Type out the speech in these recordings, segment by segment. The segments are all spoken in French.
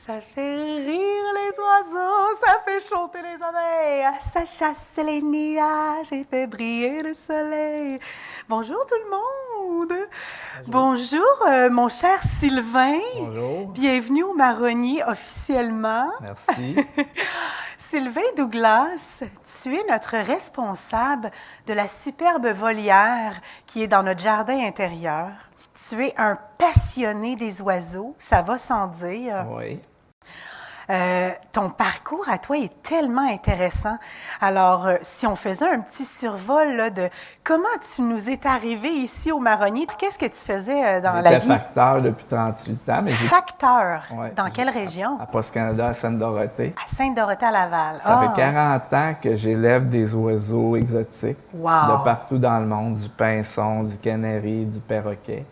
Ça fait rire les oiseaux, ça fait chanter les abeilles, ça chasse les nuages et fait briller le soleil. Bonjour tout le monde. Bonjour, mon cher Sylvain. Bonjour. Bienvenue au Marronnier officiellement. Merci. Sylvain Douglas, tu es notre responsable de la superbe volière qui est dans notre jardin intérieur. Tu es un passionné des oiseaux, ça va sans dire. Oui. Ton parcours à toi est tellement intéressant. Alors, si on faisait un petit survol là, de comment tu nous es arrivé ici au Marronnier, qu'est-ce que tu faisais dans la J'étais vie? facteur depuis 38 ans. Mais Facteur? Ouais. Dans quelle région? À Post-Canada, à Sainte-Dorothée. À Sainte-Dorothée-à-Laval. Ça Ah! fait 40 ans que j'élève des oiseaux exotiques Wow! de partout dans le monde, du pinson, du canari, du perroquet,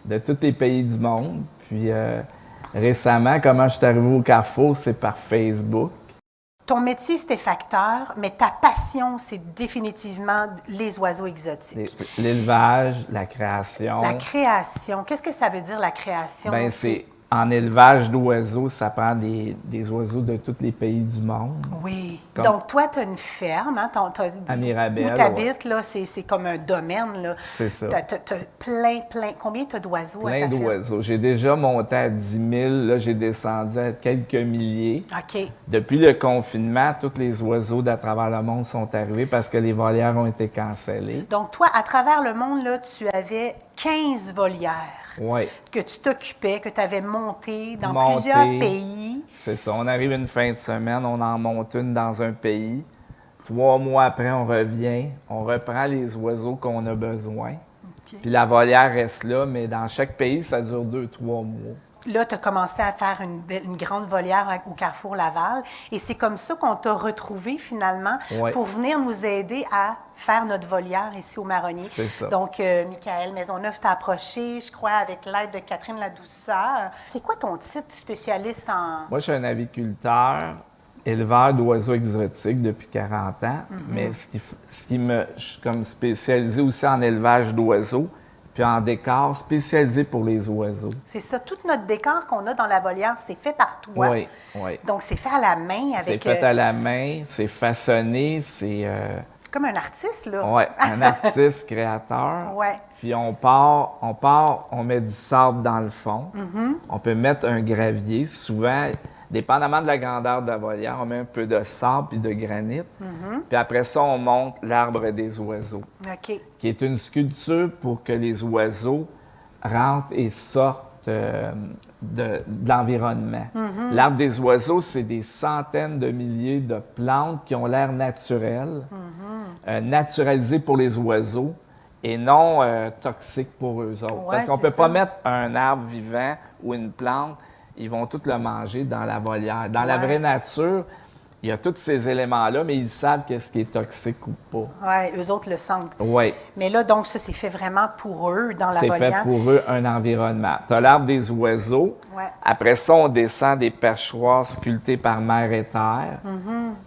de tous les pays du monde. Puis récemment, comment je suis arrivé au Carrefour, c'est par Facebook. Ton métier, c'était facteur, mais ta passion, c'est définitivement les oiseaux exotiques. L'élevage, la création. La création, qu'est-ce que ça veut dire, la création? Ben, c'est en élevage d'oiseaux, ça prend des oiseaux de tous les pays du monde. Oui. Comme- Donc, toi, tu as une ferme, hein? À Mirabel, où tu habites, là, c'est comme un domaine, là. C'est ça. Tu as plein. Combien tu as d'oiseaux à Plein ta ferme? d'oiseaux. J'ai déjà monté à 10 000. Là, j'ai descendu à quelques milliers. OK. Depuis le confinement, tous les oiseaux d'à travers le monde sont arrivés parce que les volières ont été cancellées. Donc, toi, à travers le monde, là, tu avais 15 volières Oui, que tu t'occupais, que tu avais montées dans Montées. plusieurs pays. c'est ça. On arrive une fin de semaine, on en monte une dans un pays. 3 mois après, on revient, on reprend les oiseaux qu'on a besoin. OK. Puis la volière reste là, mais dans chaque pays, ça dure 2-3 mois. Là, tu as commencé à faire une grande volière au Carrefour Laval et c'est comme ça qu'on t'a retrouvé finalement Ouais. pour venir nous aider à faire notre volière ici au Marronnier. C'est ça. Donc, Michael Maisonneuve t'a approché, je crois, avec l'aide de Catherine Ladouceur. C'est quoi ton titre spécialiste en... Moi, je suis un aviculteur, éleveur d'oiseaux exotiques depuis 40 ans, mais je suis comme spécialisé aussi en élevage d'oiseaux, puis en décor spécialisé pour les oiseaux. C'est ça, tout notre décor qu'on a dans la volière, c'est fait par toi. Oui, oui. Donc, c'est fait à la main C'est avec... fait à la main, c'est façonné, c'est comme un artiste, là. un artiste créateur. Ouais. Puis on met du sable dans le fond. On peut mettre un gravier. Souvent, dépendamment de la grandeur de la volière, on met un peu de sable et de granit. Puis après ça, on monte l'arbre des oiseaux, OK. qui est une sculpture pour que les oiseaux rentrent et sortent de l'environnement. L'arbre des oiseaux, c'est des centaines de milliers de plantes qui ont l'air naturelles, naturalisées pour les oiseaux et non toxiques pour eux autres. Ouais, Parce qu'on ne c'est peut pas ça. mettre un arbre vivant ou une plante, ils vont tous le manger dans la volière. Dans la Ouais. vraie nature, il y a tous ces éléments-là, mais ils savent qu'est-ce qui est toxique ou pas. Oui, eux autres le sentent. Oui. Mais là, donc, ça, c'est fait vraiment pour eux, dans la C'est fait volière. pour eux un environnement. Tu as l'arbre des oiseaux. Ouais. Après ça, on descend des perchoirs sculptés par mer et terre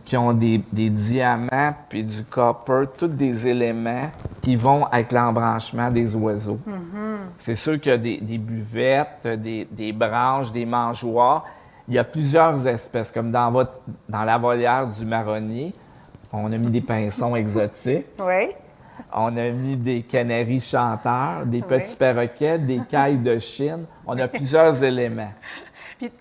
qui ont des diamants puis du copper, tous des éléments qui vont avec l'embranchement des oiseaux. C'est sûr qu'il y a des buvettes, des branches, des mangeoires. Il y a plusieurs espèces, comme dans la volière du marronnier. On a mis des pinsons exotiques. Oui. On a mis des canaris chanteurs, des petits perroquets, des cailles de Chine. On a plusieurs éléments. Puis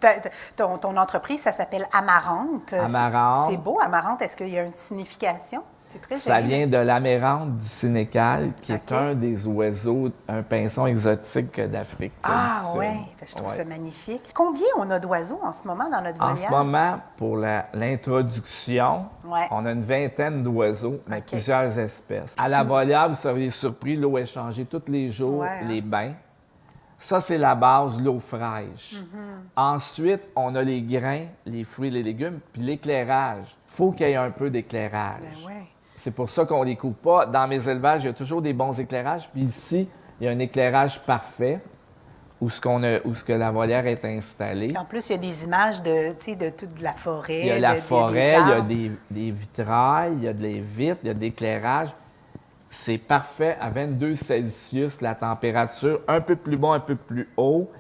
ton entreprise, ça s'appelle Amarante. Amarante. C'est beau, Amarante. Est-ce qu'il y a une signification? C'est très Ça joli. vient de l'amérante du Sénégal, qui est OK. un des oiseaux, un pinson exotique d'Afrique. Ah du Sud. oui, je trouve Ouais. ça magnifique. Combien on a d'oiseaux en ce moment dans notre En volière? ce moment, pour l'introduction, Ouais. on a une vingtaine d'oiseaux, mais OK. plusieurs espèces. À la volière, vous seriez surpris, l'eau est changée tous les jours, Ouais, hein. les bains. Ça, c'est la base, l'eau fraîche. Ensuite, on a les grains, les fruits, les légumes, puis l'éclairage. Il faut qu'il y ait un peu d'éclairage. Ben ouais. C'est pour ça qu'on ne les coupe pas. Dans mes élevages, il y a toujours des bons éclairages. Puis ici, il y a un éclairage parfait où ce que la volière est installée. Puis en plus, il y a des images de toute la forêt. Il y a la des forêt, il y a arbres. des vitrails, il y a des vitres, il y a de l'éclairage. C'est parfait à 22 Celsius, la température, un peu plus bas, un peu plus haut.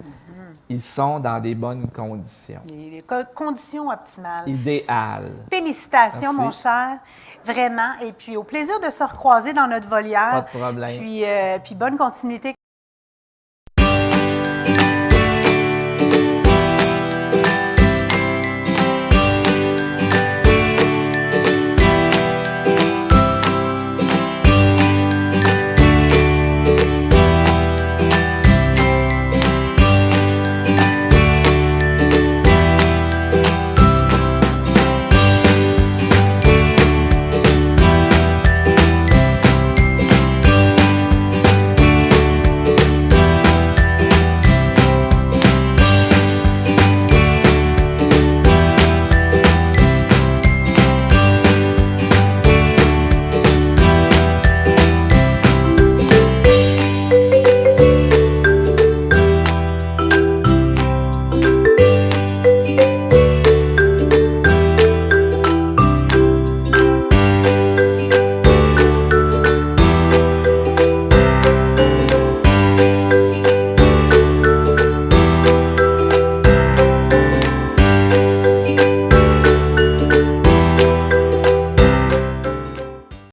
ils sont dans des bonnes conditions. Les conditions optimales. Idéales. Félicitations, Merci. mon cher. Vraiment. Et puis, au plaisir de se recroiser dans notre volière. Pas de problème. Puis bonne continuité